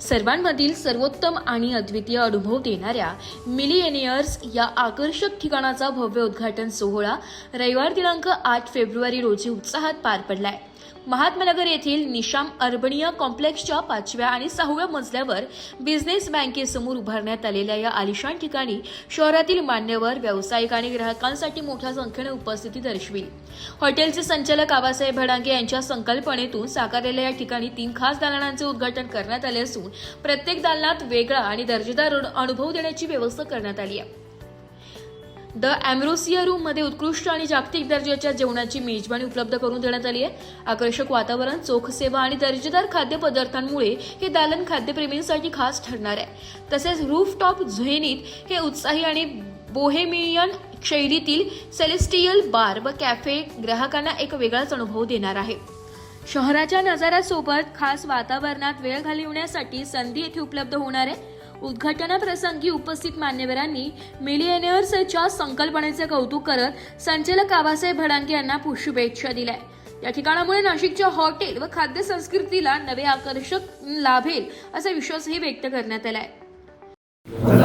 सर्वांमधील सर्वोत्तम आणि अद्वितीय अनुभव देणाऱ्या मिलियनियर्स या आकर्षक ठिकाणाचा भव्य उद्घाटन सोहळा रविवार दिनांक 8 फेब्रुवारी रोजी उत्साहात पार पडलाय. महात्मा नगर येथील निशाम अर्बनिया कॉम्प्लेक्सच्या 5व्या आणि 6व्या मजल्यावर बिझनेस बँकेसमोर उभारण्यात आलेल्या या आलिशान ठिकाणी शहरातील मान्यवर, व्यावसायिक आणि ग्राहकांसाठी मोठ्या संख्येने उपस्थिती दर्शविली. हॉटेलचे संचालक आबासाहेब भडांगे यांच्या संकल्पनेतून साकारलेल्या या ठिकाणी 3 खास दालनांचे उद्घाटन करण्यात आले असून प्रत्येक दालनात वेगळा आणि दर्जेदार अनुभव देण्याची व्यवस्था करण्यात आली आहे. द अॅम्ब्रोसिया रूम मध्ये उत्कृष्ट आणि जागतिक दर्जाच्या जेवणाची मेजबानी उपलब्ध करून देण्यात आली आहे. आकर्षक वातावरण, चोख सेवा आणि दर्जेदार खाद्यपदार्थांमुळे हे दालन खाद्यप्रेमींसाठी खास ठरणार आहे. तसेच रूफटॉप झुएनीत हे उत्साही आणि बोहेमियन शैलीतील सेलेस्टियल बार व कॅफे ग्राहकांना एक वेगळाच अनुभव देणार आहे. शहराच्या नजाऱ्यासोबत खास वातावरणात वेळ घालवण्यासाठी संधी येथे उपलब्ध होणार आहे. उद्घाटनाप्रसंगी उपस्थित मान्यवरांनी मिलियनियर्सच्या संकल्पनेचे कौतुक करत संचालक आबासाहेब भडांगे यांना शुभेच्छा दिल्या. या ठिकाणामुळे नाशिकच्या हॉटेल व खाद्य संस्कृतीला नवे आकर्षक लाभेल असा विश्वासही व्यक्त करण्यात आलाय.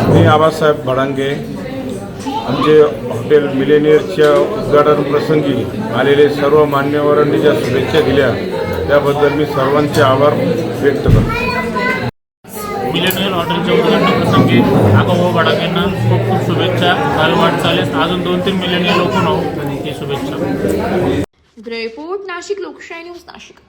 मी आबासाहेब भडांगे आमचे हॉटेल मिलेनियरच्या उद्घाटन प्रसंगी आलेले सर्व मान्यवरांनी ज्या शुभेच्छा दिल्या त्याबद्दल मी सर्वांचे आभार व्यक्त करतो. मिलेनियर हॉटेलच्या उद्घाटन प्रसंगी आबाभाऊ भडांगेंना खूप खूप शुभेच्छा. चालू चालेल अजून 2-3 मिलियनियर लोक होऊ ही शुभेच्छा. रिपोर्ट नाशिक लोकशाही न्यूज नाशिक.